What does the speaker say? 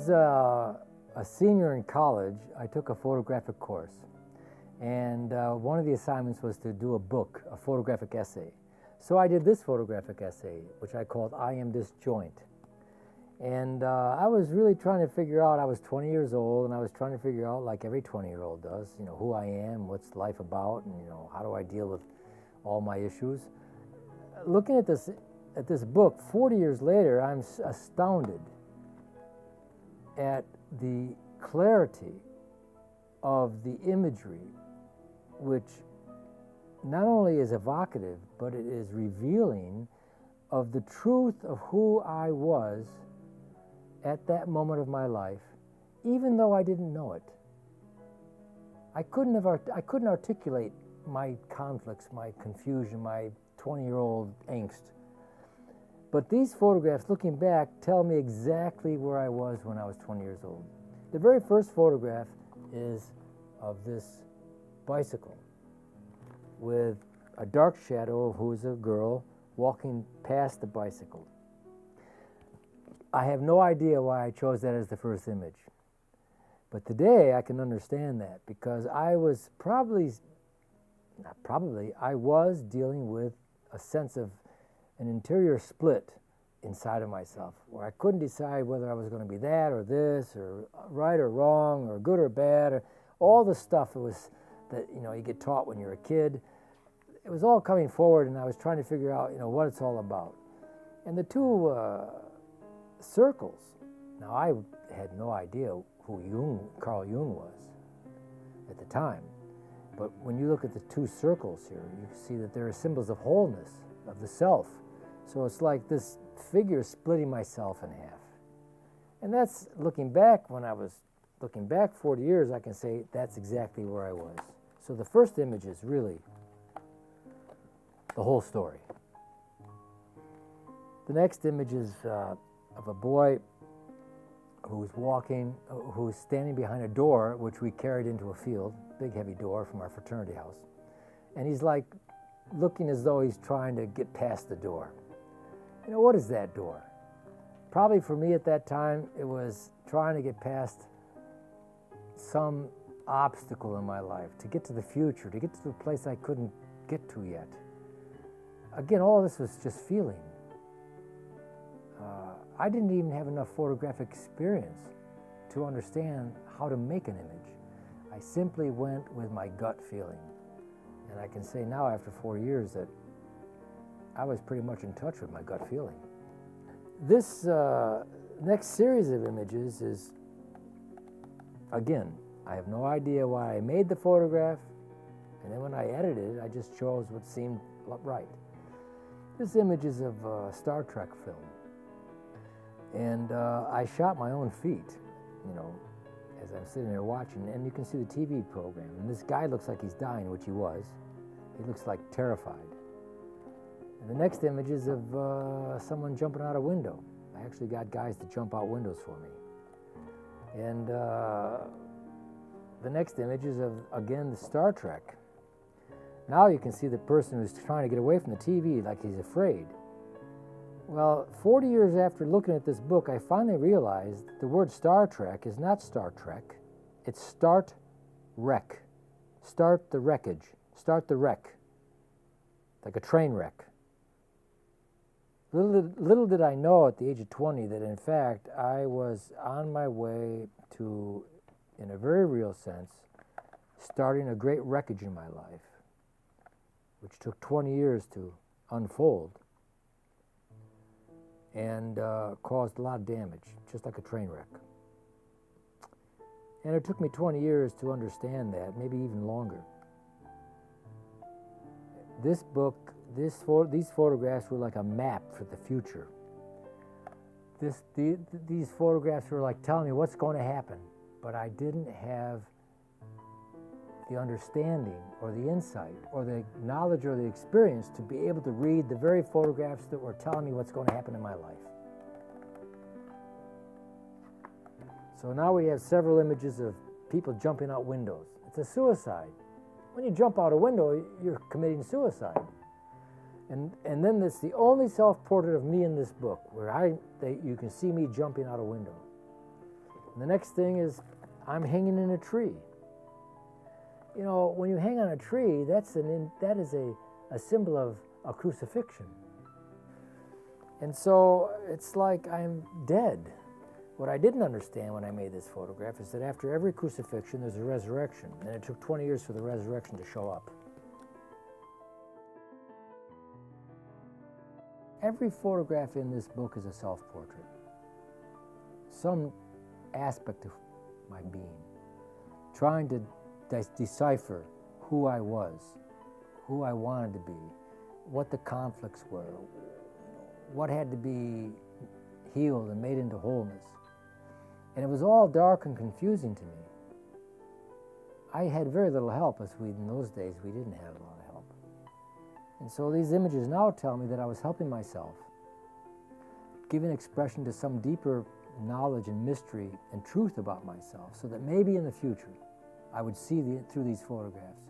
was a senior in college, I took a photographic course. And one of the assignments was to do a book, a photographic essay. So I did this photographic essay, which I called I Am Disjoint. And I was really trying to figure out, I was 20 years old, and I was trying to figure out, like every 20-year-old does, who I am, what's life about, and, how do I deal with all my issues. Looking at this book, 40 years later, I'm astounded at the clarity of the imagery, which not only is evocative, but it is revealing of the truth of who I was at that moment of my life, even though I didn't know it. I couldn't articulate my conflicts, my confusion, my 20-year-old angst. But these photographs, looking back, tell me exactly where I was when I was 20 years old. The very first photograph is of this bicycle with a dark shadow of who's a girl walking past the bicycle. I have no idea why I chose that as the first image. But today I can understand that, because I was I was dealing with a sense of an interior split inside of myself, where I couldn't decide whether I was going to be that or this, or right or wrong, or good or bad, or all the stuff that you get taught when you're a kid. It was all coming forward, and I was trying to figure out what it's all about. And the two circles, now I had no idea who Carl Jung was at the time, but when you look at the two circles here, you see that there are symbols of wholeness, of the self. So it's like this figure splitting myself in half. And that's, looking back 40 years, I can say that's exactly where I was. So the first image is really the whole story. The next image is of a boy who's standing behind a door, which we carried into a field, big heavy door from our fraternity house. And he's like looking as though he's trying to get past the door. What is that door? Probably for me at that time, it was trying to get past some obstacle in my life, to get to the future, to get to the place I couldn't get to yet. Again, all of this was just feeling. I didn't even have enough photographic experience to understand how to make an image. I simply went with my gut feeling. And I can say now, after 4 years, that I was pretty much in touch with my gut feeling. This next series of images is, again, I have no idea why I made the photograph, and then when I edited it, I just chose what seemed right. This image is of a Star Trek film. And I shot my own feet, as I'm sitting there watching, and you can see the TV program. And this guy looks like he's dying, which he was. He looks like terrified. And the next image is of someone jumping out a window. I actually got guys to jump out windows for me. And the next image is of, again, the Star Trek. Now you can see the person who's trying to get away from the TV like he's afraid. Well, 40 years after looking at this book, I finally realized the word Star Trek is not Star Trek. It's start wreck. Start the wreckage. Start the wreck. Like a train wreck. Little did I know at the age of 20 that, in fact, I was on my way to, in a very real sense, starting a great wreckage in my life, which took 20 years to unfold, and caused a lot of damage, just like a train wreck. And it took me 20 years to understand that, maybe even longer. This book, these photographs were like a map for the future. These photographs were like telling me what's going to happen, but I didn't have the understanding or the insight or the knowledge or the experience to be able to read the very photographs that were telling me what's going to happen in my life. So now we have several images of people jumping out windows. It's a suicide. When you jump out a window, you're committing suicide. And then it's the only self-portrait of me in this book where you can see me jumping out a window. And the next thing is I'm hanging in a tree. You know, when you hang on a tree, that is a symbol of a crucifixion. And so it's like I'm dead. What I didn't understand when I made this photograph is that after every crucifixion, there's a resurrection. And it took 20 years for the resurrection to show up. Every photograph in this book is a self-portrait. Some aspect of my being, trying to decipher who I was, who I wanted to be, what the conflicts were, what had to be healed and made into wholeness. And it was all dark and confusing to me. I had very little help, as in those days we didn't have a lot of help. And so these images now tell me that I was helping myself, giving expression to some deeper knowledge and mystery and truth about myself, so that maybe in the future I would see through these photographs